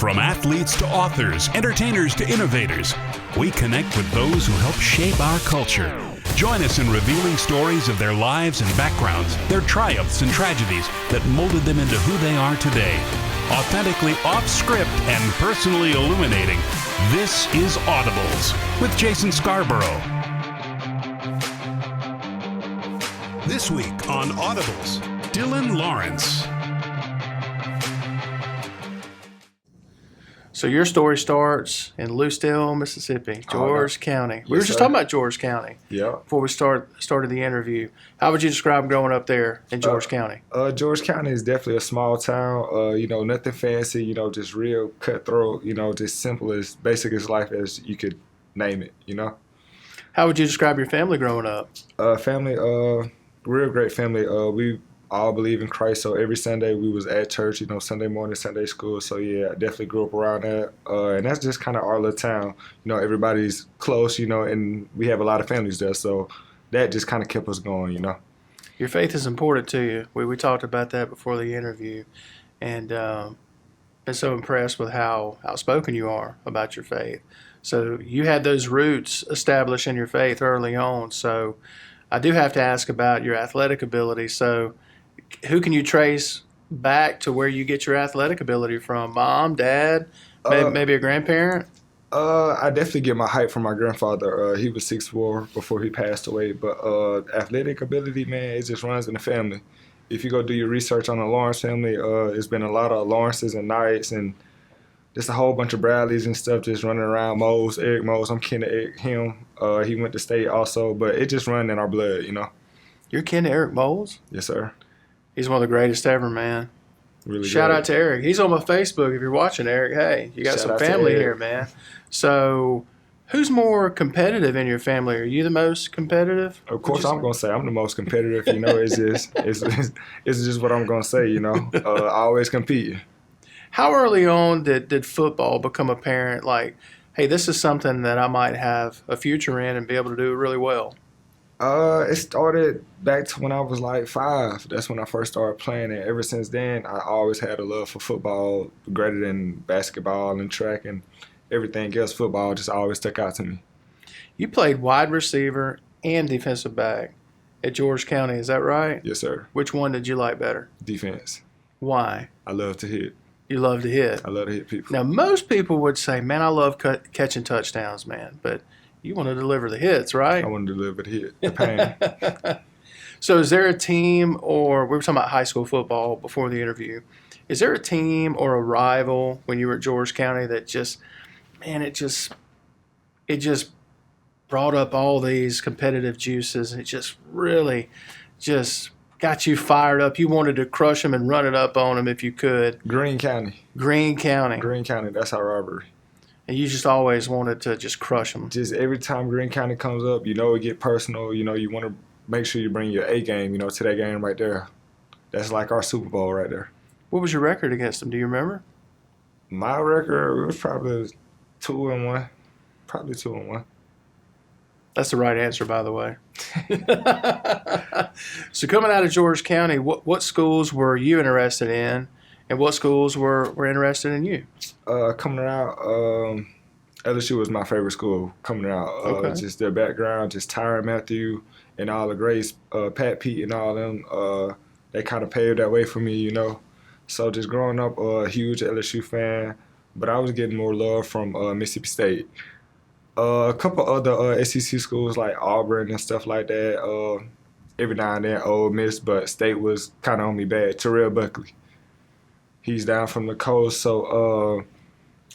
From athletes to authors, entertainers to innovators, we connect with those who help shape our culture. Join us in revealing stories of their lives and backgrounds, their triumphs and tragedies that molded them into who they are today. Authentically off-script and personally illuminating, this is Audibles with Jason Scarborough. This week on Audibles, Dylan Lawrencet. So your story starts in Lucedale, Mississippi, George County. We were just talking about George County before we started the interview. How would you describe growing up there in George County? George County is definitely a small town. Nothing fancy. Just real cutthroat. Just simple as basic as life as you could name it. How would you describe your family growing up? Family, real great family. We all believe in Christ, so every Sunday we was at church, Sunday morning, Sunday school. So yeah, I definitely grew up around that. And that's just kind of our little town. Everybody's close, and we have a lot of families there. So that just kind of kept us going, Your faith is important to you. We talked about that before the interview. And been so impressed with how outspoken you are about your faith. So you had those roots established in your faith early on. So I do have to ask about your athletic ability. So who can you trace back to where you get your athletic ability from? Mom, dad, maybe a grandparent? I definitely get my height from my grandfather. He was 6'4" before he passed away. But athletic ability, man, it just runs in the family. If you go do your research on the Lawrence family, it's been a lot of Lawrences and Knights and just a whole bunch of Bradleys and stuff just running around. Eric Mose, I'm kin to him. He went to state also, but it just runs in our blood, You're kin to Eric Mose? Yes, sir. He's one of the greatest ever, man. Really Shout great. out to Eric. He's on my Facebook. If you're watching, Eric, hey, you got Shout some out to family Eric. here, man. So who's more competitive in your family? Are you the most competitive? Of course, I'm gonna say I'm the most competitive. It's just what I'm gonna say. I always compete. How early on did football become apparent? Like, hey, this is something that I might have a future in and be able to do really well. It started back to when I was like 5. That's when I first started playing it. Ever since then, I always had a love for football, greater than basketball and track and everything else. Football just always stuck out to me. You played wide receiver and defensive back at George County. Is that right? Yes, sir. Which one did you like better? Defense. Why? I love to hit. You love to hit. I love to hit people. Now, most people would say, man, I love catching touchdowns, man. But you want to deliver the hits, right? I want to deliver the hit, the pain. So is there a team, or we were talking about high school football before the interview, is there a team or a rival when you were at George County that just, man, it just brought up all these competitive juices, and it just really just got you fired up? You wanted to crush them and run it up on them if you could. Greene County, that's our rivalry. And you just always wanted to just crush them. Just every time Greene County comes up, it get personal. You want to make sure you bring your A game, to that game right there. That's like our Super Bowl right there. What was your record against them? Do you remember? My record was probably 2-1. Probably 2-1. That's the right answer, by the way. So coming out of George County, what schools were you interested in, and what schools were interested in you? Coming out, LSU was my favorite school coming out. Okay. Just their background, just Tyron Matthew and all the greats, Pat Pete and all them, they kind of paved that way for me, So just growing up, a huge LSU fan, but I was getting more love from Mississippi State. A couple other SEC schools like Auburn and stuff like that. Every now and then, Ole Miss, but State was kind of on me bad. Terrell Buckley, he's down from the coast, so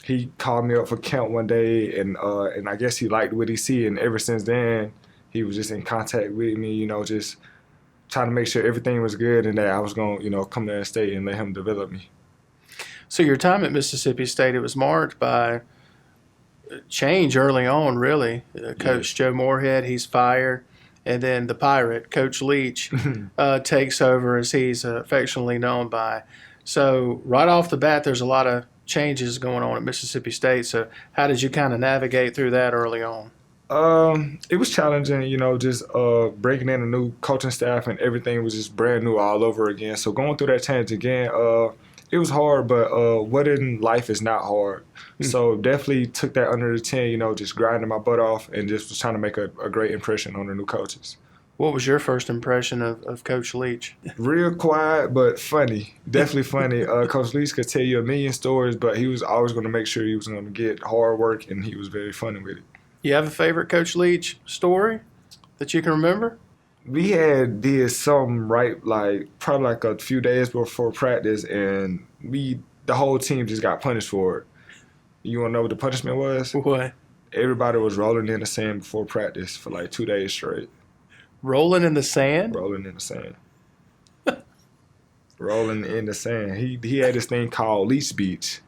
he called me up for camp one day, and I guess he liked what he see, and ever since then, he was just in contact with me, just trying to make sure everything was good and that I was going to, come there and stay and let him develop me. So your time at Mississippi State, it was marked by change early on, really. Coach Joe Moorhead, he's fired. And then the Pirate, Coach Leach, takes over, as he's affectionately known by. So right off the bat, there's a lot of changes going on at Mississippi State. So how did you kind of navigate through that early on? It was challenging, just breaking in a new coaching staff, and everything was just brand new all over again. So going through that change again, it was hard, but what in life is not hard? So definitely took that under the chin, you know, just grinding my butt off and just was trying to make a great impression on the new coaches. What was your first impression of Coach Leach? Real quiet, but funny. Definitely funny. Coach Leach could tell you a million stories, but he was always going to make sure he was going to get hard work, and he was very funny with it. You have a favorite Coach Leach story that you can remember? We did something right, like probably like a few days before practice, and the whole team just got punished for it. You want to know what the punishment was? What? Everybody was rolling in the sand before practice for like 2 days straight. Rolling in the sand? Rolling in the sand. Rolling in the sand. He had this thing called Leach Beach,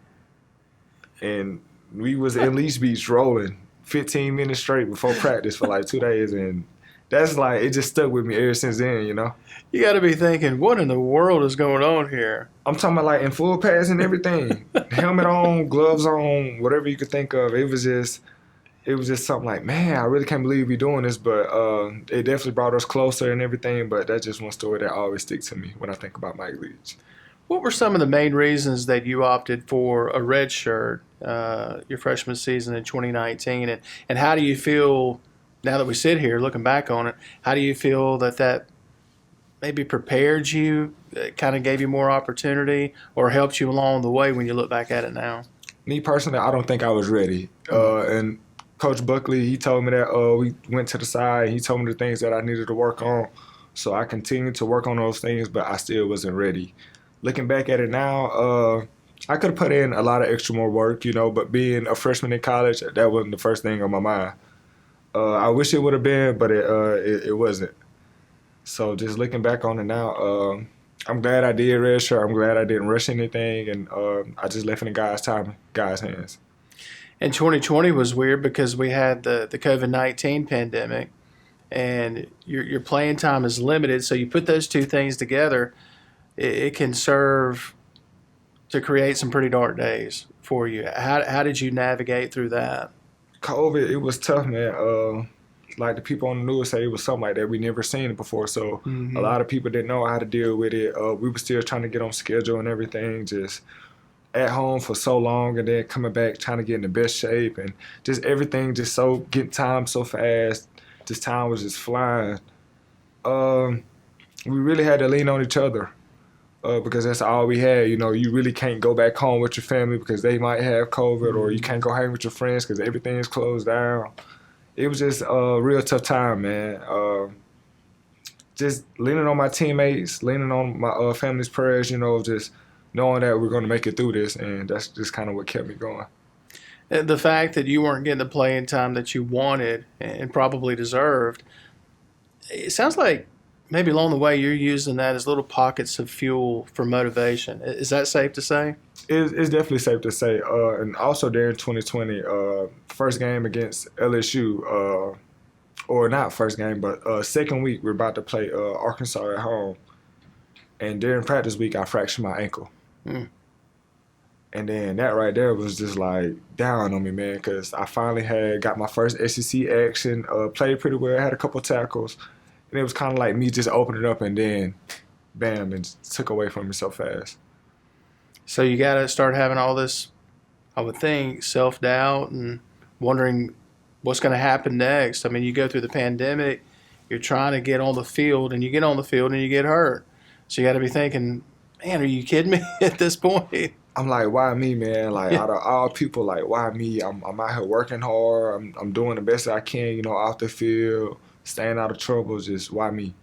and we was in Leach Beach rolling 15 minutes straight before practice for like 2 days, and that's like, it just stuck with me ever since then, you know? You got to be thinking, what in the world is going on here? I'm talking about like in full pads and everything. Helmet on, gloves on, whatever you could think of. It was just something like, man, I really can't believe we're doing this, but it definitely brought us closer and everything, but that's just one story that always sticks to me when I think about Mike Leach. What were some of the main reasons that you opted for a red shirt your freshman season in 2019, and how do you feel now that we sit here looking back on it, how do you feel that maybe prepared you, kind of gave you more opportunity, or helped you along the way when you look back at it now? Me personally, I don't think I was ready. And Coach Buckley, he told me that we went to the side. He told me the things that I needed to work on. So I continued to work on those things, but I still wasn't ready. Looking back at it now, I could have put in a lot of extra more work, you know, but being a freshman in college, that wasn't the first thing on my mind. I wish it would have been, but it wasn't. So just looking back on it now, I'm glad I did redshirt. I'm glad I didn't rush anything, and I just left it in guys' hands. And 2020 was weird because we had the COVID-19 pandemic, and your playing time is limited. So you put those two things together, it can serve to create some pretty dark days for you. How did you navigate through that? COVID, it was tough, man. Like the people on the news say, it was something like that. We never seen it before, so a lot of people didn't know how to deal with it. We were still trying to get on schedule and everything, just at home for so long, and then coming back trying to get in the best shape, and just everything just so getting time so fast. This time was just flying. We really had to lean on each other because that's all we had. You know, you really can't go back home with your family because they might have COVID, or you can't go hang with your friends because everything is closed down. It was just a real tough time, man. Just leaning on my teammates, leaning on my family's prayers, you know, just knowing that we're going to make it through this, and that's just kind of what kept me going. And the fact that you weren't getting the playing time that you wanted and probably deserved, it sounds like maybe along the way you're using that as little pockets of fuel for motivation. Is that safe to say? It's definitely safe to say. And also during 2020, first game against LSU, or not first game, but second week, we're about to play Arkansas at home. And during practice week, I fractured my ankle. And then that right there was just like down on me, man, because I finally got my first SEC action, played pretty well, had a couple tackles. And it was kind of like me just opening up and then, bam, and took away from me so fast. So you got to start having all this, I would think, self-doubt and wondering what's going to happen next. I mean, you go through the pandemic, you're trying to get on the field, and you get on the field and you get hurt. So you got to be thinking, man, are you kidding me at this point? I'm like, why me, man? Like, out of all people, like, why me? I'm out here working hard. I'm doing the best I can, you know, off the field, staying out of trouble. Just why me?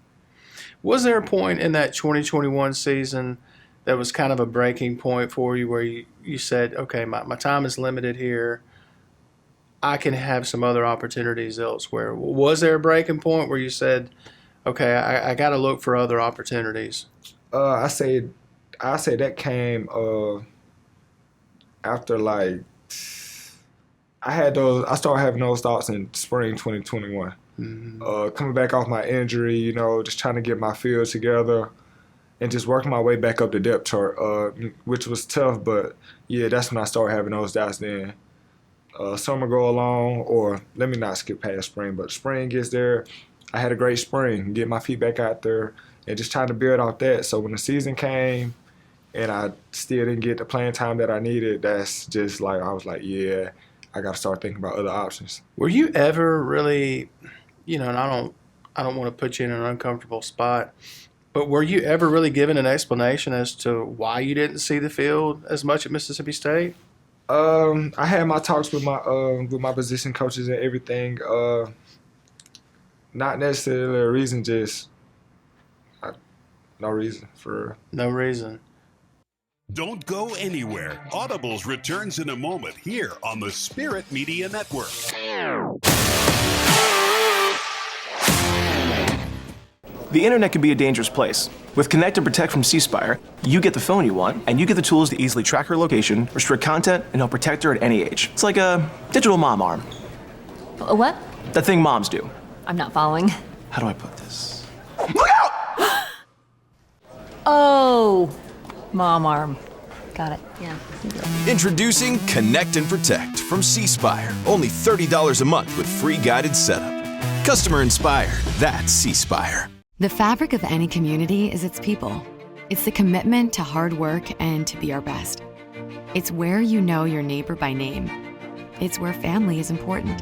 Was there a point in that 2021 season that was kind of a breaking point for you where you said, okay, my time is limited here. I can have some other opportunities elsewhere. Was there a breaking point where you said, okay, I got to look for other opportunities? I say that came after, like, I started having those thoughts in spring 2021. Coming back off my injury, you know, just trying to get my field together and just working my way back up the depth chart, which was tough, but yeah, that's when I started having those doubts then. Summer go along, or let me not skip past spring, but spring gets there. I had a great spring, get my feet back out there, and just trying to build off that. So when the season came, and I still didn't get the playing time that I needed, that's just like, I was like, yeah, I got to start thinking about other options. Were you ever really, and I don't want to put you in an uncomfortable spot, but were you ever really given an explanation as to why you didn't see the field as much at Mississippi State? I had my talks with my position coaches and everything. Not necessarily a reason, just no reason for. No reason. Don't go anywhere. Audibles returns in a moment here on the Spirit Media Network. The internet can be a dangerous place. With Connect and Protect from C Spire, you get the phone you want, and you get the tools to easily track her location, restrict content, and help protect her at any age. It's like a digital mom arm. A what? That thing moms do. I'm not following. How do I put this? Look out! Oh, mom arm. Got it, yeah. Introducing Connect and Protect from C Spire. Only $30 a month with free guided setup. Customer inspired. That's C Spire. The fabric of any community is its people. It's the commitment to hard work and to be our best. It's where you know your neighbor by name. It's where family is important.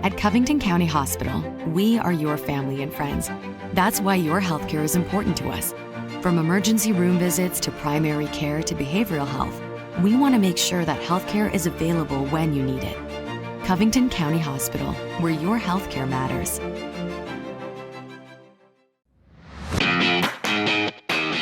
At Covington County Hospital, we are your family and friends. That's why your healthcare is important to us. From emergency room visits to primary care to behavioral health, we want to make sure that healthcare is available when you need it. Covington County Hospital, where your healthcare matters.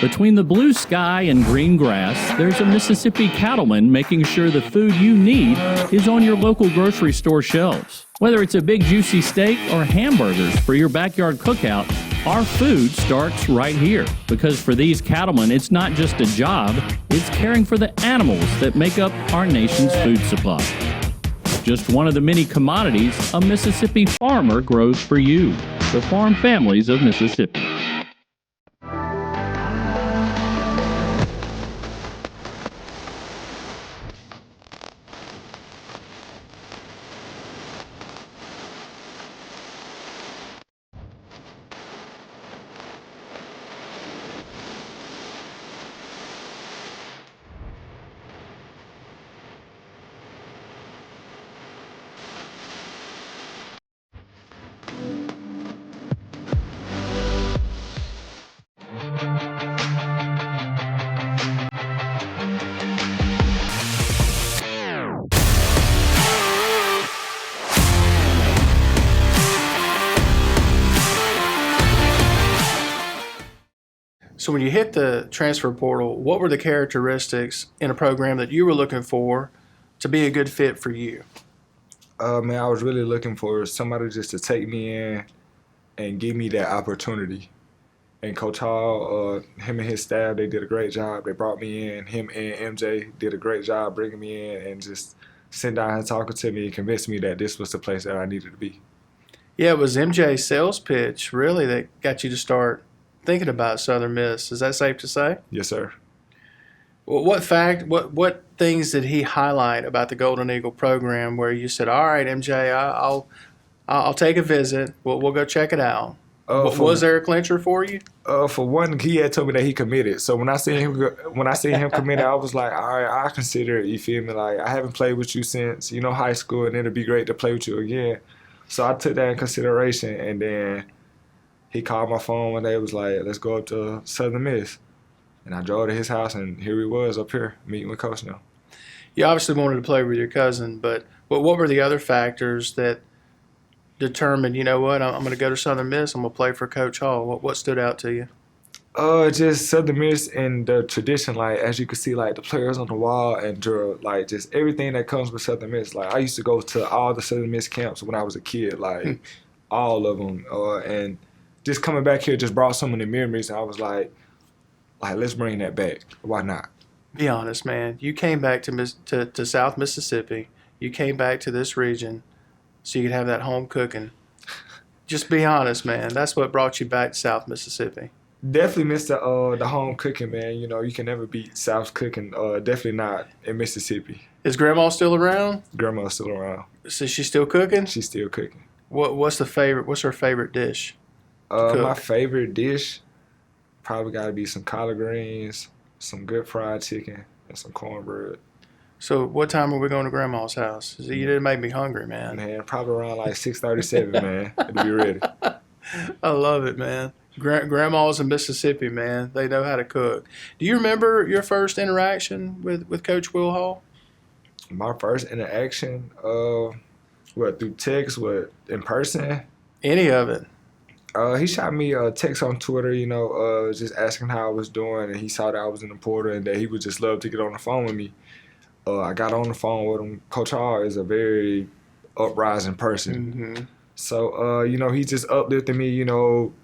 Between the blue sky and green grass, there's a Mississippi cattleman making sure the food you need is on your local grocery store shelves. Whether it's a big juicy steak or hamburgers for your backyard cookout, our food starts right here. Because for these cattlemen, it's not just a job, it's caring for the animals that make up our nation's food supply. Just one of the many commodities a Mississippi farmer grows for you, the farm families of Mississippi. So when you hit the transfer portal, what were the characteristics in a program that you were looking for to be a good fit for you? Man, I was really looking for somebody just to take me in and give me that opportunity. And Coach Hall, him and his staff, they did a great job. They brought me in. Him and MJ did a great job bringing me in and just sitting down and talking to me and convinced me that this was the place that I needed to be. Yeah, it was MJ's sales pitch, really, that got you to start thinking about Southern Miss. Is that safe to say? Yes, sir. Well, what things did he highlight about the Golden Eagle program where you said, all right, MJ, I'll take a visit. We'll go check it out. Was there a clincher for you? For one, he had told me that he committed. So when I seen him committed, I was like, all right, I consider it. You feel me? Like, I haven't played with you since high school, and it'd be great to play with you again. So I took that in consideration, and then he called my phone one day. It was like, let's go up to Southern Miss, and I drove to his house, and here he was up here meeting with Coach now. You obviously wanted to play with your cousin, but what were the other factors that determined, I'm going to go to Southern Miss, I'm going to play for Coach Hall? What stood out to you? Just Southern Miss and the tradition, like, as you can see, like, the players on the wall and like, just everything that comes with Southern Miss. Like, I used to go to all the Southern Miss camps when I was a kid, like, all of them. And just coming back here just brought so many memories, and I was like, let's bring that back. Why not? Be honest, man. You came back to South Mississippi. You came back to this region so you could have that home cooking. Just be honest, man. That's what brought you back to South Mississippi. Definitely miss the home cooking, man. You can never beat South's cooking. Definitely not in Mississippi. Is Grandma still around? Grandma's still around. So she's still cooking? She's still cooking. What's her favorite dish? My favorite dish probably got to be some collard greens, some good fried chicken, and some cornbread. So what time are we going to Grandma's house? You didn't make me hungry, man. Man, probably around like 6:37, man. It'll be ready. I love it, man. Grandma's in Mississippi, man. They know how to cook. Do you remember your first interaction with Coach Will Hall? My first interaction, through text, in person? Any of it? He shot me a text on Twitter, just asking how I was doing, and he saw that I was in the portal and that he would just love to get on the phone with me. I got on the phone with him. Coach Hall is a very uprising person. Mm-hmm. So, he just uplifted me,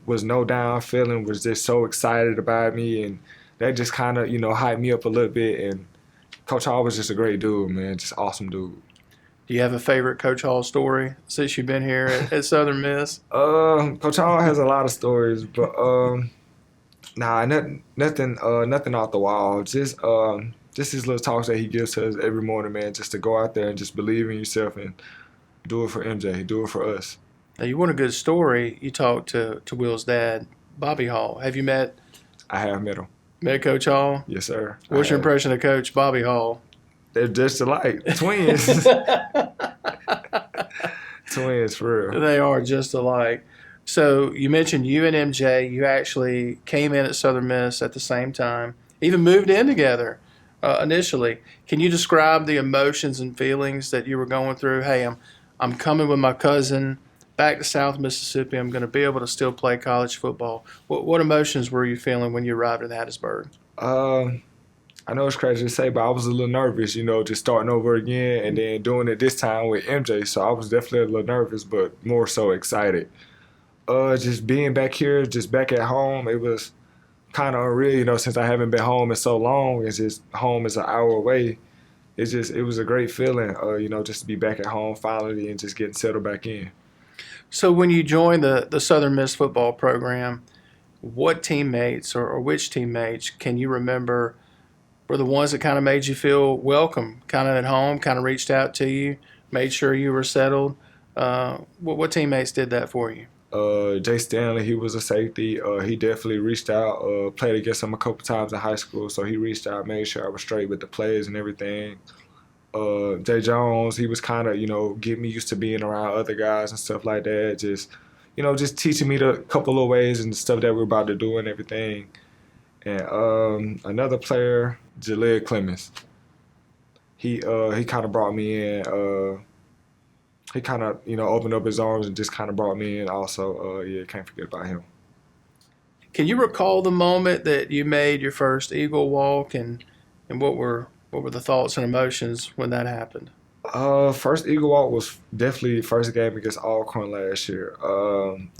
was no down feeling, was just so excited about me, and that just kind of, hyped me up a little bit. And Coach Hall was just a great dude, man, just awesome dude. Do you have a favorite Coach Hall story since you've been here at Southern Miss? Coach Hall has a lot of stories, but nothing off the wall. Just his little talks that he gives to us every morning, man, just to go out there and just believe in yourself and do it for MJ, do it for us. Now, you want a good story. You talked to Will's dad, Bobby Hall. Have you met? I have met him. Met Coach Hall? Yes, sir. What's your impression of Coach Bobby Hall? They're just alike. Twins. Twins, for real. They are just alike. So you mentioned you and MJ, you actually came in at Southern Miss at the same time, even moved in together initially. Can you describe the emotions and feelings that you were going through? Hey, I'm coming with my cousin back to South Mississippi. I'm going to be able to still play college football. What emotions were you feeling when you arrived in Hattiesburg? I know it's crazy to say, but I was a little nervous, just starting over again and then doing it this time with MJ. So I was definitely a little nervous, but more so excited. Just being back here, just back at home, it was kind of unreal, since I haven't been home in so long. It's just home is an hour away. It was a great feeling, just to be back at home finally and just getting settled back in. So when you joined the Southern Miss football program, what teammates or which teammates can you remember were the ones that kind of made you feel welcome, kind of at home, kind of reached out to you, made sure you were settled? What teammates did that for you? Jay Stanley, he was a safety. He definitely reached out, played against him a couple times in high school, so he reached out, made sure I was straight with the plays and everything. Jay Jones, he was kind of, getting me used to being around other guys and stuff like that. Just teaching me the couple of ways and the stuff that we're about to do and everything. And another player, Jaleel Clemens, he kind of brought me in. He kind of, opened up his arms and just kind of brought me in also. Can't forget about him. Can you recall the moment that you made your first Eagle walk, and what were the thoughts and emotions when that happened? First Eagle walk was definitely first game against Alcorn last year.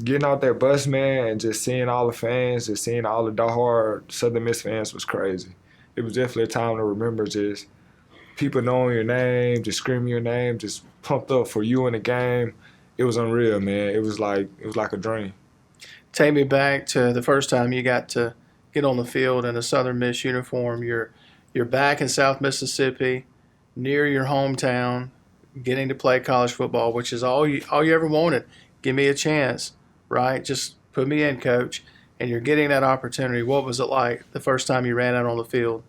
Getting out that bus, man, and just seeing all the fans, just seeing all the diehard Southern Miss fans was crazy. It was definitely a time to remember, just people knowing your name, just screaming your name, just pumped up for you in the game. It was unreal, man. It was like a dream. Take me back to the first time you got to get on the field in a Southern Miss uniform. You're back in South Mississippi, near your hometown, getting to play college football, which is all you ever wanted. Give me a chance, right? Just put me in, coach. And you're getting that opportunity. What was it like the first time you ran out on the field?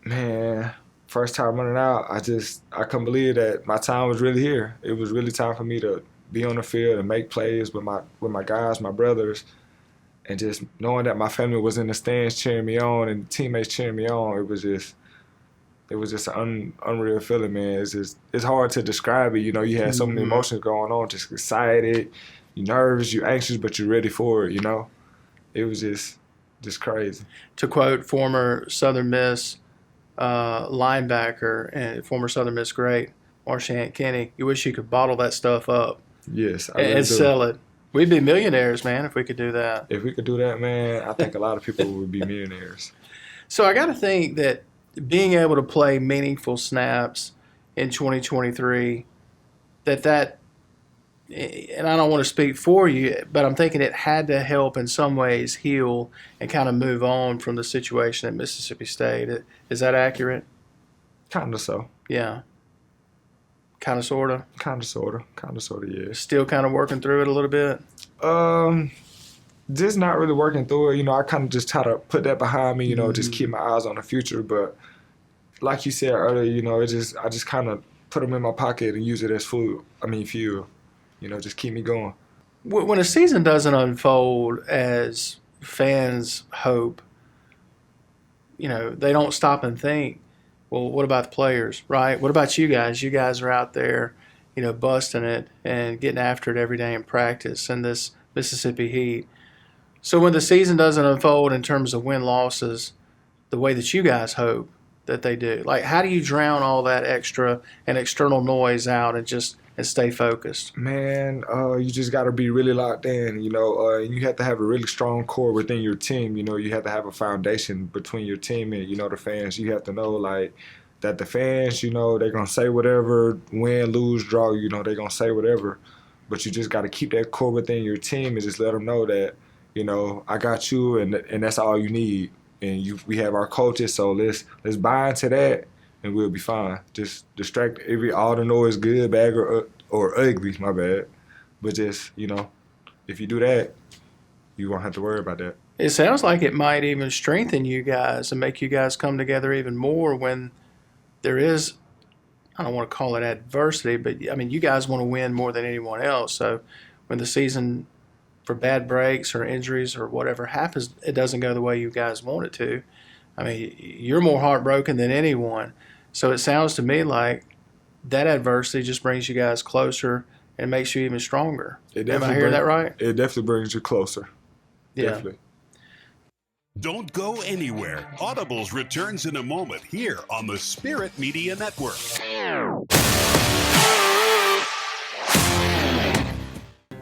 Man, first time running out, I couldn't believe that my time was really here. It was really time for me to be on the field and make plays with my guys, my brothers, and just knowing that my family was in the stands cheering me on and teammates cheering me on. It was just an unreal feeling, man. It's hard to describe it. You had so many emotions going on, just excited, you're nervous, you're anxious, but you're ready for it. It was just crazy. To quote former Southern Miss linebacker and former Southern Miss great Marshawn Kenny, you wish you could bottle that stuff up. Yes, I and really sell it. We'd be millionaires, man, if we could do that. If we could do that, man, I think a lot of people would be millionaires. So I got to think that being able to play meaningful snaps in 2023, that and I don't want to speak for you, but I'm thinking it had to help in some ways heal and kind of move on from the situation at Mississippi State. Is that accurate? Kind of so. Yeah. Kind of, sort of? Kind of, sort of, yeah. Still kind of working through it a little bit? just not really working through it. I kind of just try to put that behind me, just keep my eyes on the future. But like you said earlier, I just kind of put them in my pocket and use it as fuel, just keep me going. When a season doesn't unfold as fans hope, they don't stop and think, well, what about the players, right? What about you guys? You guys are out there, busting it and getting after it every day in practice in this Mississippi heat. So when the season doesn't unfold in terms of win-losses the way that you guys hope that they do, like how do you drown all that extra and external noise out and stay focused? Man, you just got to be really locked in, and you have to have a really strong core within your team. You have to have a foundation between your team and, the fans. You have to know, that the fans, they're going to say whatever, win, lose, draw, they're going to say whatever. But you just got to keep that core within your team and just let them know that, I got you and that's all you need. And we have our coaches, so let's buy into that and we'll be fine. Just distract all the noise, good, bad, or ugly, my bad. But just, if you do that, you won't have to worry about that. It sounds like it might even strengthen you guys and make you guys come together even more when there is, I don't want to call it adversity, but you guys want to win more than anyone else. So when the season, for bad breaks or injuries or whatever happens, it doesn't go the way you guys want it to. You're more heartbroken than anyone. So it sounds to me like that adversity just brings you guys closer and makes you even stronger. Am I hearing that right? It definitely brings you closer. Yeah. Definitely. Don't go anywhere. Audibles returns in a moment here on the Spirit Media Network.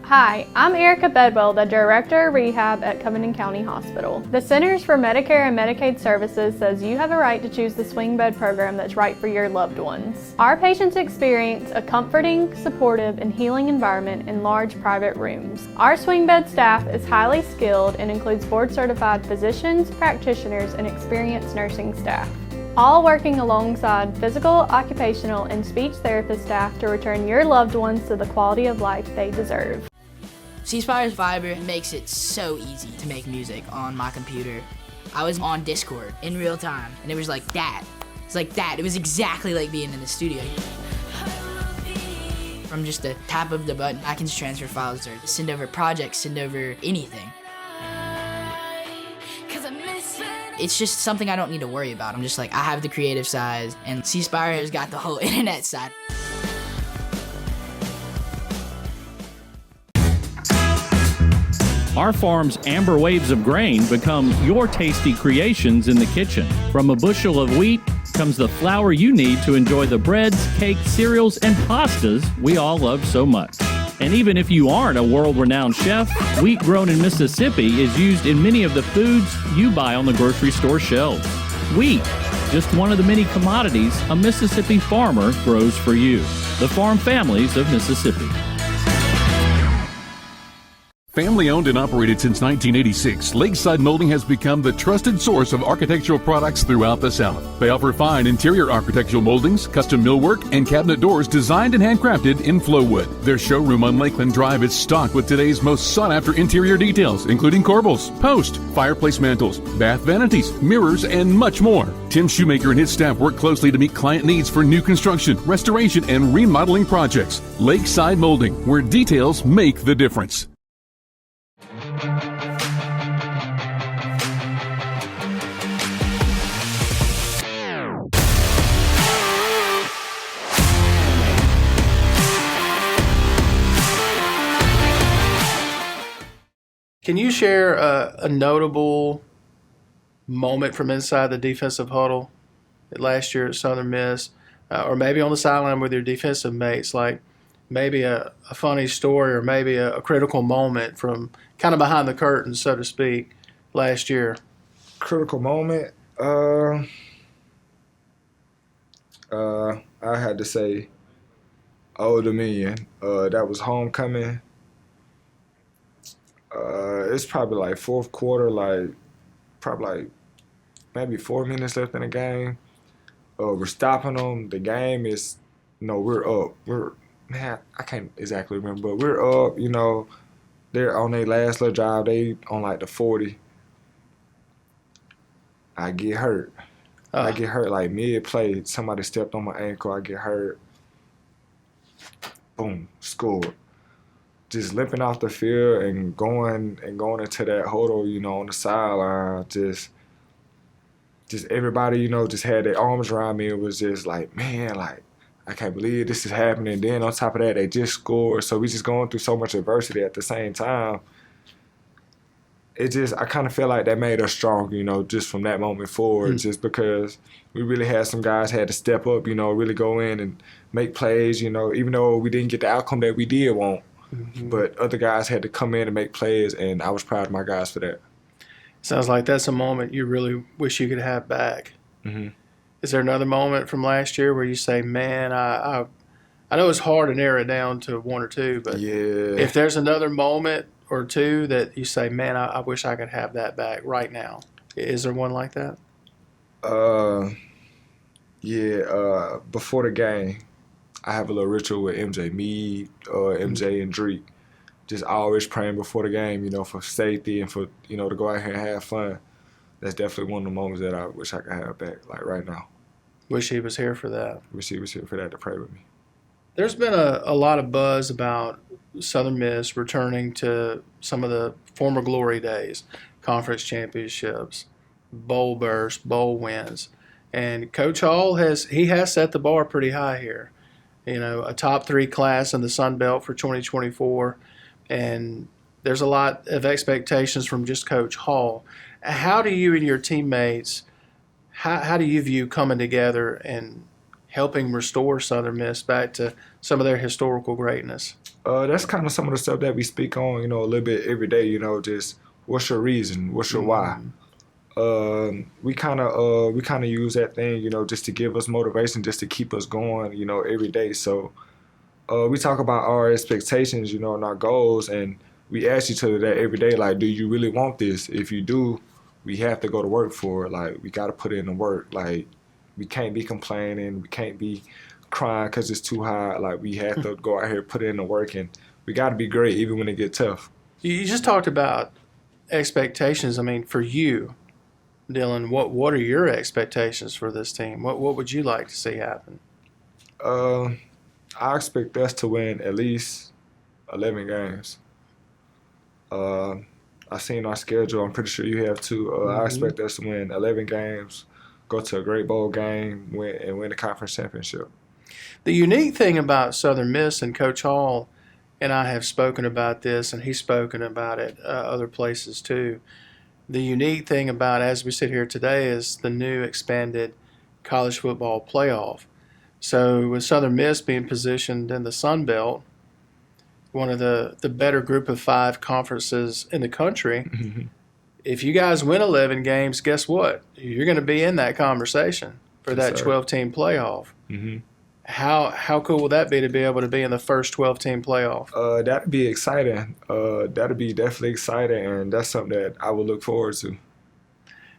Hi, I'm Erica Bedwell, the Director of Rehab at Covington County Hospital. The Centers for Medicare and Medicaid Services says you have a right to choose the swing bed program that's right for your loved ones. Our patients experience a comforting, supportive, and healing environment in large private rooms. Our swing bed staff is highly skilled and includes board-certified physicians, practitioners, and experienced nursing staff, all working alongside physical, occupational, and speech therapist staff to return your loved ones to the quality of life they deserve. C Spire's Viber makes it so easy to make music on my computer. I was on Discord in real time, and it was like that. It's like that. It was exactly like being in the studio. From just the tap of the button, I can just transfer files or send over projects, send over anything. It's just something I don't need to worry about. I'm just like, I have the creative side, and C Spire has got the whole internet side. Our farm's amber waves of grain become your tasty creations in the kitchen. From a bushel of wheat comes the flour you need to enjoy the breads, cakes, cereals, and pastas we all love so much. And even if you aren't a world-renowned chef, wheat grown in Mississippi is used in many of the foods you buy on the grocery store shelves. Wheat, just one of the many commodities a Mississippi farmer grows for you. The Farm Families of Mississippi. Family owned and operated since 1986, Lakeside Molding has become the trusted source of architectural products throughout the South. They offer fine interior architectural moldings, custom millwork, and cabinet doors designed and handcrafted in Flowwood. Their showroom on Lakeland Drive is stocked with today's most sought-after interior details, including corbels, post, fireplace mantles, bath vanities, mirrors, and much more. Tim Shoemaker and his staff work closely to meet client needs for new construction, restoration, and remodeling projects. Lakeside Molding, where details make the difference. Can you share a notable moment from inside the defensive huddle last year at Southern Miss, or maybe on the sideline with your defensive mates, like maybe a funny story or maybe a critical moment from kind of behind the curtain, so to speak, last year? Critical moment? I had to say Old Dominion. That was homecoming. It's probably like fourth quarter, maybe 4 minutes left in the game. We're stopping them. The game is, we're up. I can't exactly remember, but we're up, they're on their last little drive. They on like the 40. I get hurt. I get hurt like mid-play. Somebody stepped on my ankle. I get hurt. Boom, scored. Just limping off the field and going into that huddle, you know, on the sideline. Just everybody, you know, just had their arms around me. It was just like, man, like, I can't believe this is happening. Then on top of that, they just scored. So we just going through so much adversity at the same time. I kind of feel like that made us stronger, you know, just from that moment forward, just because we really had some guys had to step up, you know, really go in and make plays, you know, even though we didn't get the outcome that we did want. But other guys had to come in and make plays, and I was proud of my guys for that. Sounds like that's a moment you really wish you could have back. Is there another moment from last year where you say, man, I know it's hard to narrow it down to one or two, but if there's another moment or two that you say, man, I wish I could have that back right now. Is there one like that? Before the game, I have a little ritual with MJ, MJ and Drake. Just always praying before the game, you know, for safety and for, you know, to go out here and have fun. That's definitely one of the moments that I wish I could have back, like right now. Wish he was here for that. Wish he was here for that to pray with me. There's been a lot of buzz about Southern Miss returning to some of the former glory days, conference championships, bowl bursts, bowl wins. And Coach Hall has set the bar pretty high here. You know, a top 3 class in the Sun Belt for 2024. And there's a lot of expectations from just Coach Hall. How do you and your teammates, how do you view coming together and helping restore Southern Miss back to some of their historical greatness? That's kind of some of the stuff that we speak on, you know, a little bit every day, you know, just what's your reason? What's your why? We kind of use that thing, you know, just to give us motivation, just to keep us going, you know, every day. So we talk about our expectations, you know, and our goals, and we ask each other that every day, like, do you really want this? If you do, we have to go to work for it. Like, we got to put in the work. Like, we can't be complaining. We can't be crying because it's too hard. Like, we have to go out here, put in the work, and we got to be great even when it gets tough. You just talked about expectations. I mean, for you, Dylan, what are your expectations for this team? What would you like to see happen? I expect us to win at least 11 games. I've seen our schedule. I'm pretty sure you have too. I expect us to win 11 games, go to a great bowl game, win the conference championship. The unique thing about Southern Miss, and Coach Hall and I have spoken about this, and he's spoken about it other places too. The unique thing about, as we sit here today, is the new expanded college football playoff. So with Southern Miss being positioned in the Sun Belt, one of the better group of 5 conferences in the country, if you guys win 11 games, guess what? You're going to be in that conversation for that 12-team playoff. How cool will that be to be able to be in the first 12-team playoff? That'd be exciting. That'd be definitely exciting, and that's something that I would look forward to.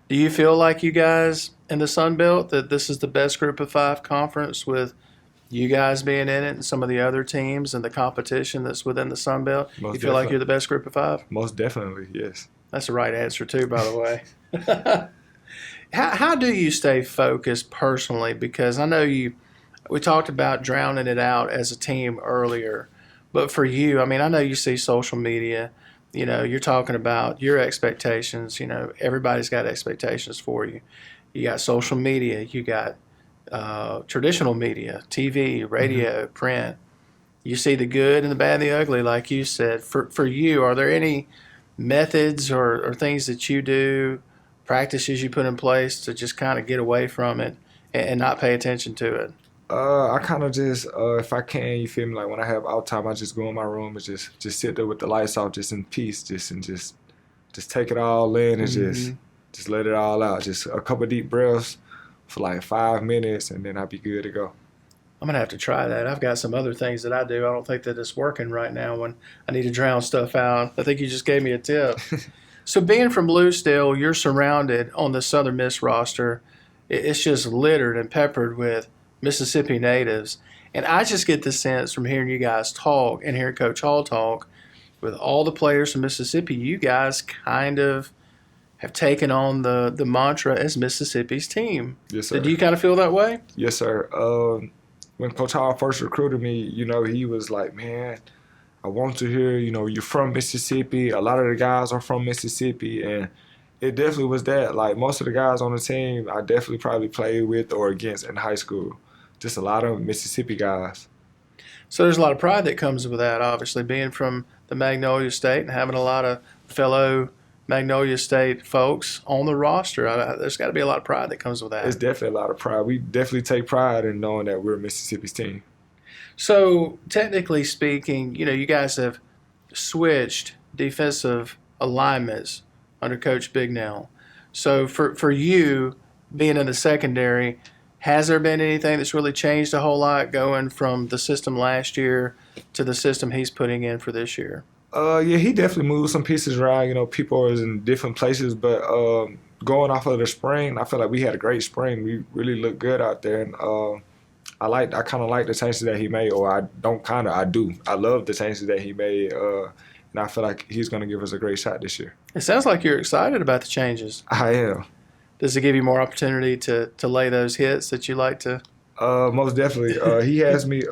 Do you feel like you guys in the Sun Belt, that this is the best group of 5 conference with you guys being in it and some of the other teams and the competition that's within the Sun Belt? You feel like you're the best group of 5? Most definitely, yes. That's the right answer too, by the way. How do you stay focused personally? Because I know we talked about drowning it out as a team earlier, but for you, I mean, I know you see social media, you know, you're talking about your expectations, you know, everybody's got expectations for you. You got social media, you got traditional media, TV, radio, print. You see the good and the bad and the ugly, like you said. For you, are there any methods or things that you do, practices you put in place to just kind of get away from it and not pay attention to it? I kind of just, if I can, you feel me, like when I have out time, I just go in my room and just sit there with the lights off, just in peace, just take it all in and just let it all out. Just a couple deep breaths for like 5 minutes, and then I'll be good to go. I'm going to have to try that. I've got some other things that I do. I don't think that it's working right now when I need to drown stuff out. I think you just gave me a tip. So being from Lucedale, you're surrounded on the Southern Miss roster. It's just littered and peppered with Mississippi natives. And I just get the sense from hearing you guys talk and hearing Coach Hall talk, with all the players from Mississippi, you guys kind of have taken on the mantra as Mississippi's team. Yes, sir. Did you kind of feel that way? Yes, sir. When Coach Hall first recruited me, he was like, man, I want to hear, you're from Mississippi. A lot of the guys are from Mississippi. And it definitely was that. Like, most of the guys on the team, I definitely probably played with or against in high school. Just a lot of Mississippi guys. So there's a lot of pride that comes with that, obviously, being from the Magnolia State and having a lot of fellow Magnolia State folks on the roster. There's got to be a lot of pride that comes with that. It's definitely a lot of pride. We definitely take pride in knowing that we're Mississippi's team. So technically speaking, you guys have switched defensive alignments under Coach Bignell. So for you, being in the secondary, has there been anything that's really changed a whole lot going from the system last year to the system he's putting in for this year? Yeah, he definitely moved some pieces around. People are in different places, but going off of the spring, I feel like we had a great spring. We really looked good out there, and I kind of like the changes that he made, or I do. I love the changes that he made, and I feel like he's going to give us a great shot this year. It sounds like you're excited about the changes. I am. Does it give you more opportunity to lay those hits that you like to? Most definitely. He has me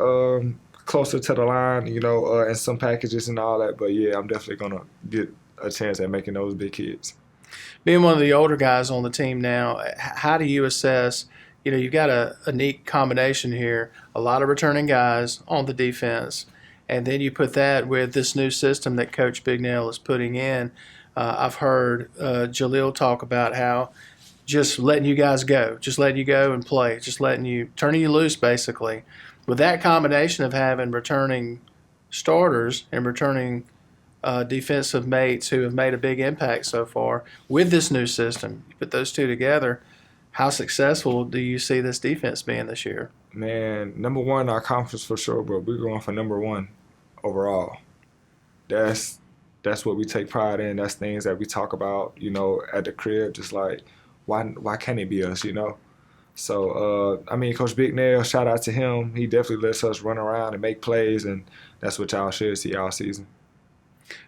closer to the line, and some packages and all that. But, yeah, I'm definitely going to get a chance at making those big hits. Being one of the older guys on the team now, how do you assess, you've got a neat combination here, a lot of returning guys on the defense, and then you put that with this new system that Coach Bignell is putting in. I've heard Jaleel talk about how just letting you guys go, just letting you go and play, just turning you loose basically. With that combination of having returning starters and returning defensive mates who have made a big impact so far with this new system, you put those two together, how successful do you see this defense being this year? Man, number one, our conference for sure, bro. We're going for number one overall. That's what we take pride in. That's things that we talk about, at the crib, just like, why can't it be us, So, Coach Bignell, shout out to him. He definitely lets us run around and make plays, and that's what y'all should see all season.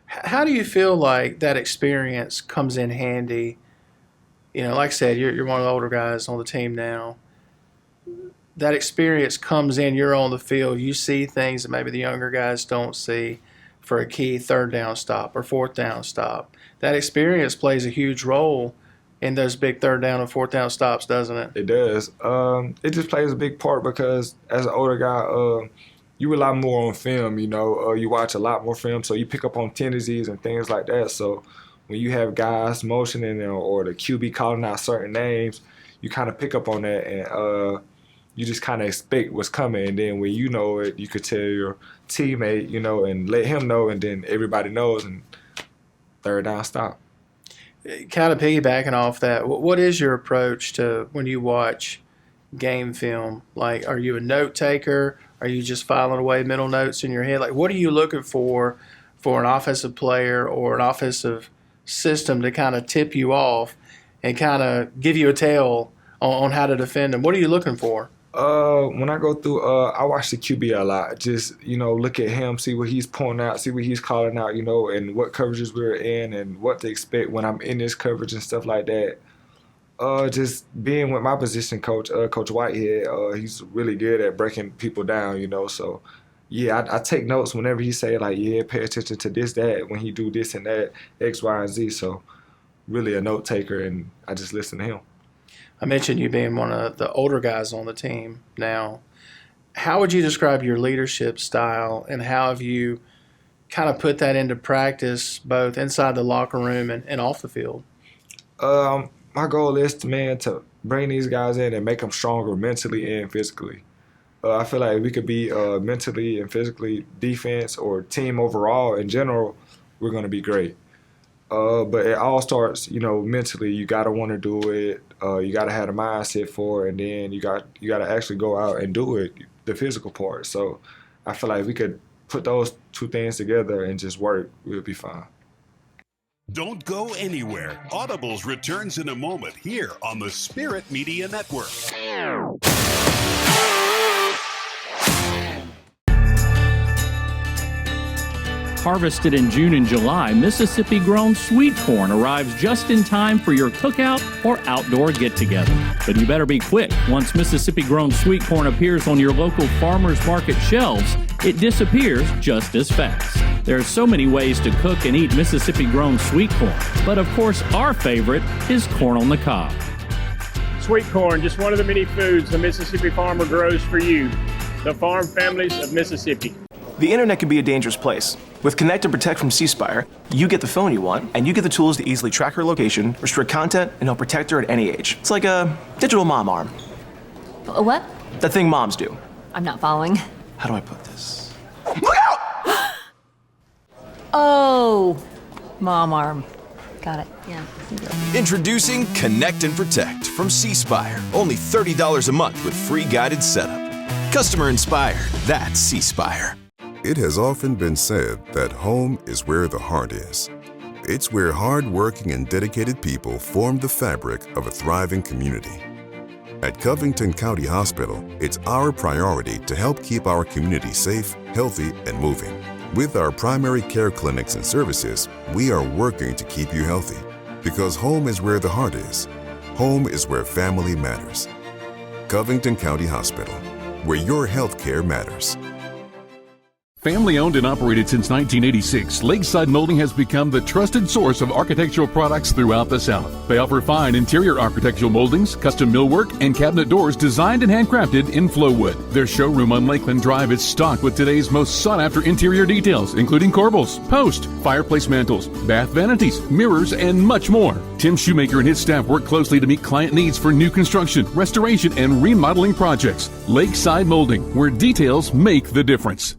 How do you feel like that experience comes in handy? Like I said, you're one of the older guys on the team now. That experience comes in, you're on the field, you see things that maybe the younger guys don't see for a key third down stop or fourth down stop. That experience plays a huge role in those big third down and fourth down stops, doesn't it? It does. It just plays a big part because as an older guy, you rely more on film, you watch a lot more film, so you pick up on tendencies and things like that. So when you have guys motioning or the QB calling out certain names, you kind of pick up on that, and you just kind of expect what's coming. And then when you know it, you could tell your teammate, and let him know, and then everybody knows, and third down stop. Kind of piggybacking off that, what is your approach to when you watch game film? Like, are you a note taker? Are you just filing away mental notes in your head? Like, what are you looking for an offensive player or an offensive system to kind of tip you off and kind of give you a tell on how to defend them? What are you looking for? When I go through, I watch the QB a lot. Just, look at him, see what he's pointing out, see what he's calling out, and what coverages we're in and what to expect when I'm in this coverage and stuff like that. Just being with my position coach, Coach Whitehead, he's really good at breaking people down, So, yeah, I take notes whenever he say, like, yeah, pay attention to this, that, when he do this and that, X, Y, and Z. So, really a note taker, and I just listen to him. I mentioned you being one of the older guys on the team now. How would you describe your leadership style, and how have you kind of put that into practice both inside the locker room and off the field? My goal is to bring these guys in and make them stronger mentally and physically. I feel like we could be mentally and physically, defense or team overall in general, we're going to be great. But it all starts, mentally. You got to want to do it. You got to have a mindset for it, and then you got to actually go out and do it, the physical part. So I feel like we could put those two things together and just work. We'll be fine. Don't go anywhere. Audibles returns in a moment here on the Spirit Media Network. harvested in June and July, Mississippi-grown sweet corn arrives just in time for your cookout or outdoor get-together. But you better be quick. Once Mississippi-grown sweet corn appears on your local farmers market shelves, it disappears just as fast. There are so many ways to cook and eat Mississippi-grown sweet corn, but of course our favorite is corn on the cob. Sweet corn, just one of the many foods the Mississippi farmer grows for you, the farm families of Mississippi. The internet can be a dangerous place. With Connect and Protect from C Spire, you get the phone you want, and you get the tools to easily track her location, restrict content, and help protect her at any age. It's like a digital mom arm. A what? That thing moms do. I'm not following. How do I put this? Look out! Oh, mom arm. Got it, yeah. Introducing Connect and Protect from C Spire. Only $30 a month with free guided setup. Customer inspired, that's C Spire. It has often been said that home is where the heart is. It's where hard-working and dedicated people form the fabric of a thriving community. At Covington County Hospital, it's our priority to help keep our community safe, healthy, and moving. With our primary care clinics and services, we are working to keep you healthy. Because home is where the heart is. Home is where family matters. Covington County Hospital, where your health care matters. Family owned and operated since 1986, Lakeside Molding has become the trusted source of architectural products throughout the South. They offer fine interior architectural moldings, custom millwork, and cabinet doors designed and handcrafted in Flowwood. Their showroom on Lakeland Drive is stocked with today's most sought-after interior details, including corbels, post, fireplace mantles, bath vanities, mirrors, and much more. Tim Shoemaker and his staff work closely to meet client needs for new construction, restoration, and remodeling projects. Lakeside Molding, where details make the difference.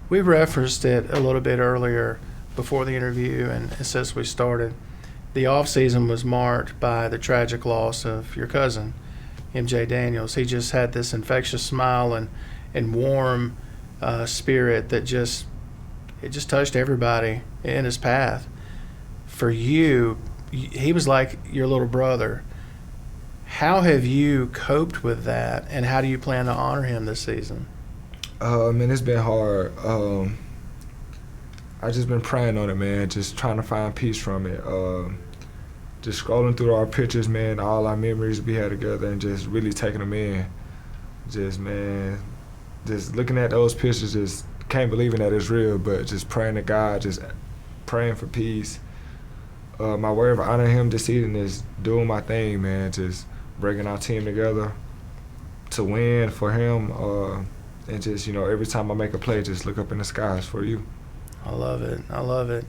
We referenced it a little bit earlier before the interview, and since we started, the off season was marked by the tragic loss of your cousin, MJ Daniels. He just had this infectious smile and warm spirit that just touched everybody in his path. For you, he was like your little brother. How have you coped with that, and how do you plan to honor him this season? Man, it's been hard. I just been praying on it, man, just trying to find peace from it. Just scrolling through our pictures, man, all our memories we had together, and just really taking them in. Just looking at those pictures, just can't believe that it's real, but just praying to God, just praying for peace. My way of honoring him this season is doing my thing, man, just bringing our team together to win for him. And just, every time I make a play, just look up in the skies for you. I love it. I love it.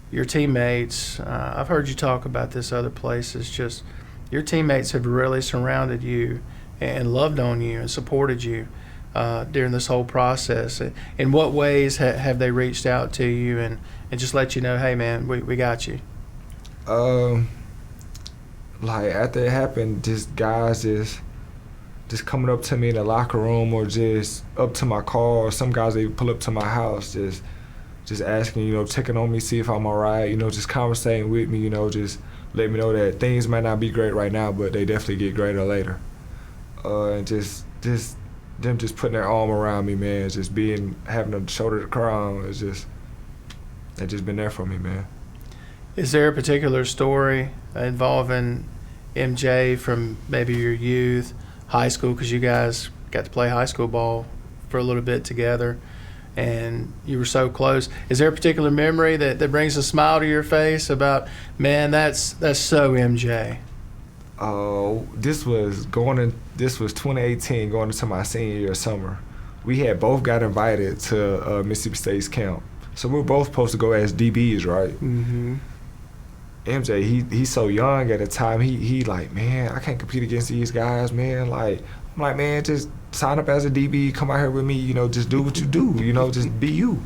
Your teammates, I've heard you talk about this other places, just your teammates have really surrounded you and loved on you and supported you during this whole process. In what ways have they reached out to you and just let you know, hey, man, we got you? Like, after it happened, just guys just coming up to me in the locker room or just up to my car, or some guys, they pull up to my house, just asking, checking on me, see if I'm all right, just conversating with me, just let me know that things might not be great right now, but they definitely get greater later. And just them just putting their arm around me, man, just having a shoulder to cry on, they've just been there for me, man. Is there a particular story involving MJ from maybe your youth, high school, because you guys got to play high school ball for a little bit together and you were so close? Is there a particular memory that brings a smile to your face about, man, that's so MJ? This was 2018, going into my senior year of summer. We had both got invited to Mississippi State's camp. So we were both supposed to go as DBs, right? Mm-hmm. MJ, he's so young at the time. He like, man, I can't compete against these guys, man. Like, I'm like, man, just sign up as a DB, come out here with me, just do what you do, just be you.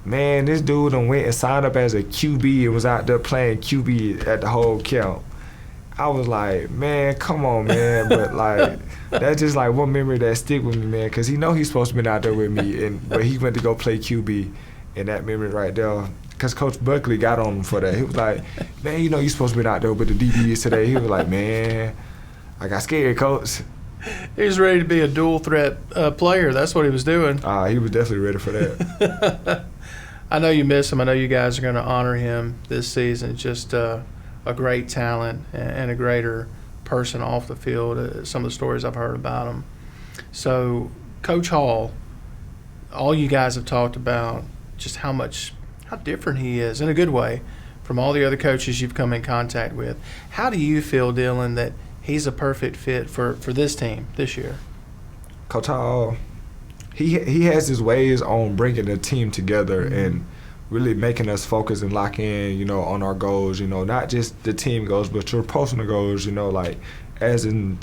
Man, this dude done went and signed up as a QB and was out there playing QB at the whole camp. I was like, man, come on, man. But, like, that's just, like, one memory that stick with me, man, because he know he's supposed to be out there with me, but he went to go play QB, and that memory right there, because Coach Buckley got on him for that. He was like, man, you know you're supposed to be out there with the DBs today. He was like, man, I got scared, Coach. He was ready to be a dual threat player. That's what he was doing. He was definitely ready for that. I know you miss him. I know you guys are going to honor him this season. Just a great talent and a greater person off the field. Some of the stories I've heard about him. So, Coach Hall, all you guys have talked about just how different he is, in a good way, from all the other coaches you've come in contact with. How do you feel, Dylan, that he's a perfect fit for this team this year? Coach Hall, he has his ways on bringing the team together and really making us focus and lock in, you know, on our goals, you know, not just the team goals, but your personal goals, you know, like as in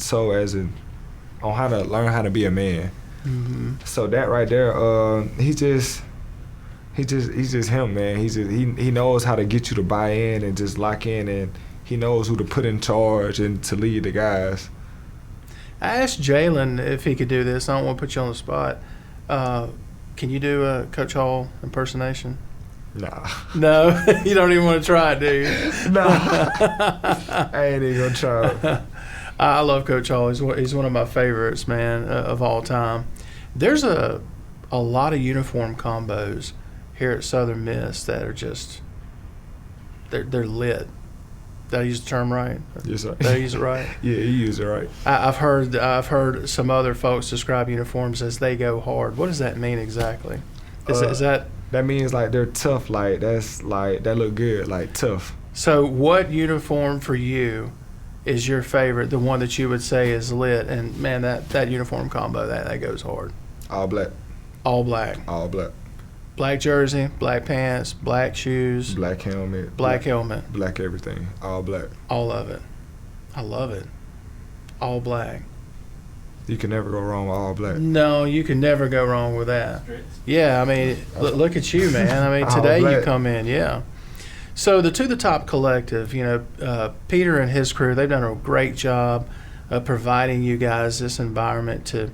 on how to learn how to be a man. So that right there, he's just him, man. He knows how to get you to buy in and just lock in, and he knows who to put in charge and to lead the guys. I asked Jalen if he could do this. I don't want to put you on the spot. Can you do a Coach Hall impersonation? Nah. No? You don't even want to try it, do you? Nah. I ain't even going to try. I love Coach Hall. He's one of my favorites, man, of all time. There's a lot of uniform combos here at Southern Miss that are just they're lit. Did I use the term right? Yes, sir. Did I use it right? Yeah, you used it right. I've heard some other folks describe uniforms as they go hard. What does that mean exactly? Is that? That means like they're tough. Like that's like that look good. Like tough. So what uniform for you is your favorite? The one that you would say is lit? And man, that uniform combo that goes hard. All black. All black. All black. Black jersey, black pants, black shoes. Black helmet. Black helmet. Black everything. All black. All of it. I love it. All black. You can never go wrong with all black. No, you can never go wrong with that. Yeah, I mean, look at you, man. I mean, today you come in, yeah. So the To the Top Collective, you know, Peter and his crew, they've done a great job of providing you guys this environment to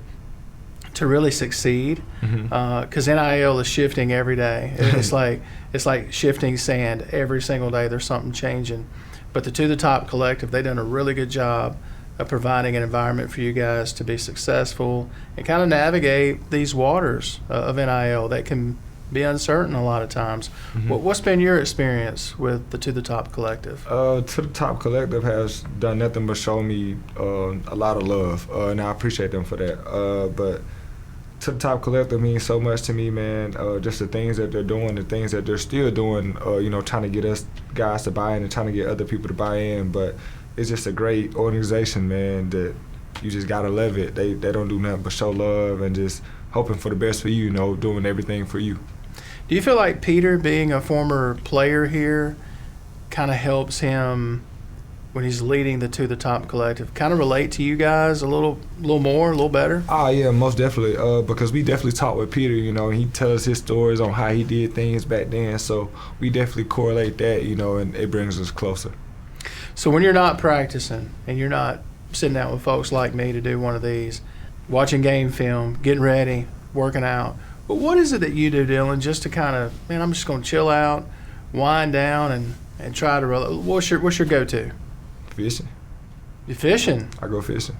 really succeed, because NIL is shifting every day. It's like shifting sand every single day. There's something changing, but the To the Top Collective, they've done a really good job of providing an environment for you guys to be successful and kind of navigate these waters of NIL that can be uncertain a lot of times. What's been your experience with the To the Top Collective? To the Top Collective has done nothing but show me a lot of love, and I appreciate them for that. But To the Top Collective means so much to me, man. Just the things that they're doing, the things that they're still doing, you know, trying to get us guys to buy in and trying to get other people to buy in. But it's just a great organization, man, that you just got to love it. They don't do nothing but show love and just hoping for the best for you, you know, doing everything for you. Do you feel like Peter, being a former player here, kind of helps him when he's leading the To the Top Collective, kind of relate to you guys a little more, a little better? Oh, yeah, most definitely, because we definitely talk with Peter, you know, and he tells us his stories on how he did things back then, so we definitely correlate that, you know, and it brings us closer. So when you're not practicing and you're not sitting down with folks like me to do one of these, watching game film, getting ready, working out, but what is it that you do, Dylan, just to kind of, man, I'm just going to chill out, wind down, and try to what's your go-to? Fishing. You fishing? I go fishing.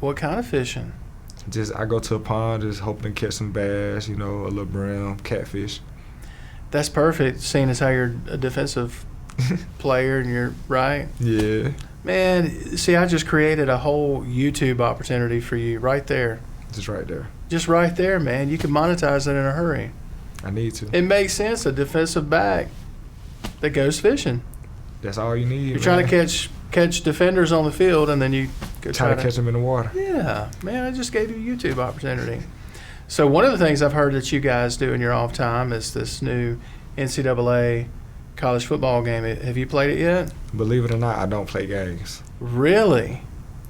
What kind of fishing? I go to a pond, just hoping to catch some bass, you know, a little brown, catfish. That's perfect, seeing as how you're a defensive player and you're right. Yeah. Man, see, I just created a whole YouTube opportunity for you right there. Just right there. Just right there, man. You can monetize it in a hurry. I need to. It makes sense, a defensive back that goes fishing. That's all you need. You're trying to catch defenders on the field, and then you go try to catch them in the water. Yeah, man, I just gave you a YouTube opportunity. So one of the things I've heard that you guys do in your off time is this new NCAA college football game. Have you played it yet? Believe it or not, I don't play games. Really?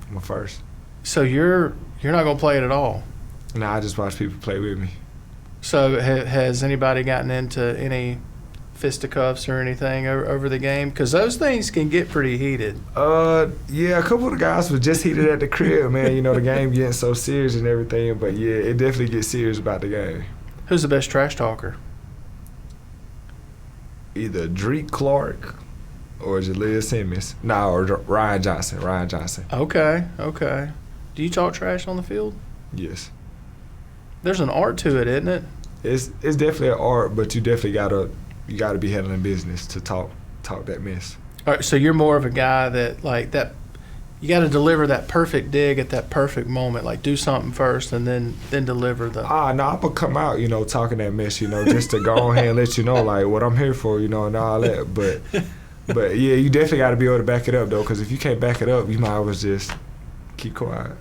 I'm a first. So you're not going to play it at all? No, I just watch people play with me. So has anybody gotten into any fisticuffs or anything over the game? Because those things can get pretty heated. Yeah, a couple of the guys were just heated at the crib, man. You know, the game getting so serious and everything. But yeah, it definitely gets serious about the game. Who's the best trash talker? Either Drake Clark or Jaleel Simmons. Or Ryan Johnson. Okay. Do you talk trash on the field? Yes. There's an art to it, isn't it? It's definitely an art, but you definitely gotta be handling business to talk that mess. All right, so you're more of a guy that you got to deliver that perfect dig at that perfect moment. Like do something first and then deliver the. No, I'm gonna come out, talking that mess, just to go ahead and let you know like what I'm here for, and all that. But yeah, you definitely got to be able to back it up though, because if you can't back it up, you might as well just keep quiet.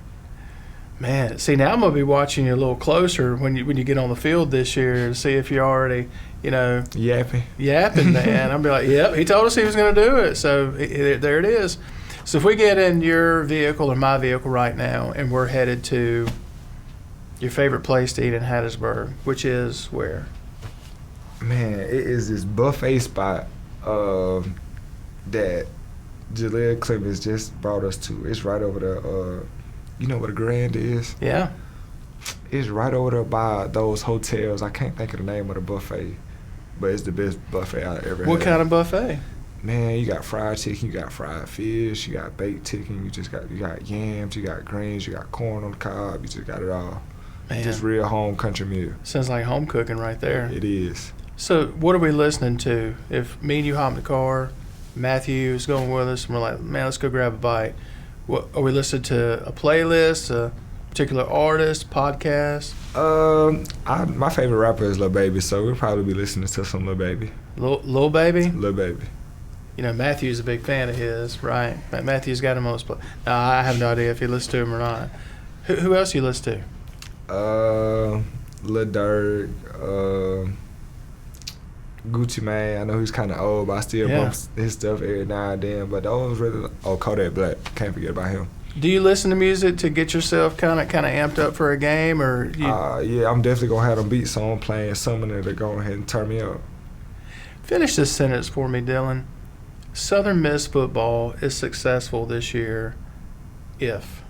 Man, see, now I'm going to be watching you a little closer when you get on the field this year to see if you're already, yapping, man. I'll be like, yep, he told us he was going to do it. So there it is. So if we get in your vehicle or my vehicle right now and we're headed to your favorite place to eat in Hattiesburg, which is where? Man, it is this buffet spot that Jaleel Clemens just brought us to. It's right over there. You know what a Grand is? Yeah. It's right over there by those hotels. I can't think of the name of the buffet, but it's the best buffet I've ever had. What kind of buffet? Man, you got fried chicken, you got fried fish, you got baked chicken, you got yams, you got greens, you got corn on the cob, you just got it all. Man. Just real home country meal. Sounds like home cooking right there. It is. So what are we listening to? If me and you hop in the car, Matthew is going with us, and we're like, man, let's go grab a bite. What, are we listening to a playlist, a particular artist, podcast? My favorite rapper is Lil Baby, so we'll probably be listening to some Lil Baby. Lil Baby? Lil Baby. Matthew's a big fan of his, right? Matthew's got him on his No, I have no idea if he listens to him or not. Who else you listen to? Lil Durk, Gucci Mane. I know he's kind of old, but I still bump his stuff every now and then. But those really, Kodak Black, can't forget about him. Do you listen to music to get yourself kind of amped up for a game, or? Yeah, I'm definitely gonna have them beats on playing something to go ahead and turn me up. Finish this sentence for me, Dylan. Southern Miss football is successful this year if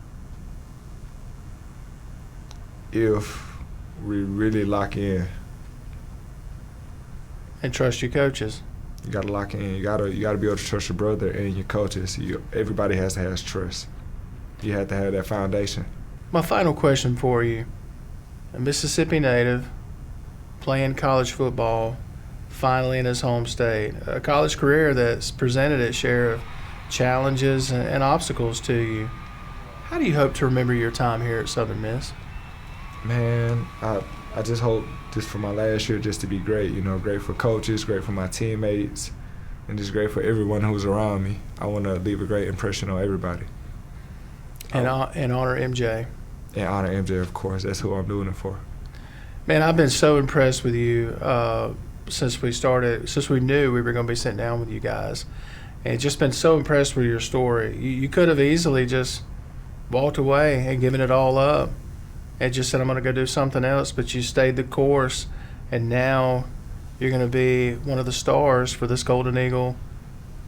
we really lock in. And trust your coaches. You gotta lock in. You gotta be able to trust your brother and your coaches. Everybody has to have trust. You have to have that foundation. My final question for you: a Mississippi native playing college football, finally in his home state, a college career that's presented its share of challenges and obstacles to you. How do you hope to remember your time here at Southern Miss? Man, I just hope just for my last year just to be great, great for coaches, great for my teammates, and just great for everyone who's around me. I want to leave a great impression on everybody. And honor MJ. And honor MJ, of course. That's who I'm doing it for. Man, I've been so impressed with you since we knew we were going to be sitting down with you guys. And just been so impressed with your story. You could have easily just walked away and given it all up and just said, I'm going to go do something else, but you stayed the course, and now you're going to be one of the stars for this Golden Eagle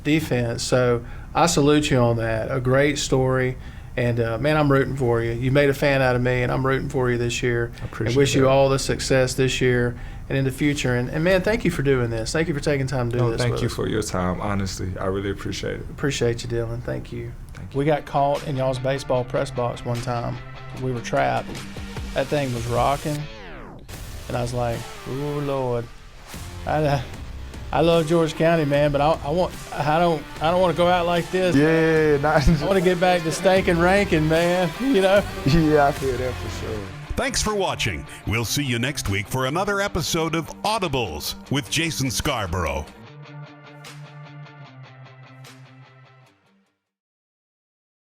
defense. So I salute you on that. A great story, and man, I'm rooting for you. You made a fan out of me, and I'm rooting for you this year. I appreciate and wish that. you all the success this year and in the future. And man, thank you for doing this. Thank you for taking time to do this. Thank you for your time, honestly. I really appreciate it. Appreciate you, Dylan. Thank you. Thank you. We got caught in y'all's baseball press box one time. We were trapped. That thing was rocking, and I was like, "Oh Lord, I love George County, man, but I don't want to go out like this. Yeah, nice. I want to get back to steak and ranking, man. Yeah, I feel that for sure." Thanks for watching. We'll see you next week for another episode of Audibles with Jason Scarborough.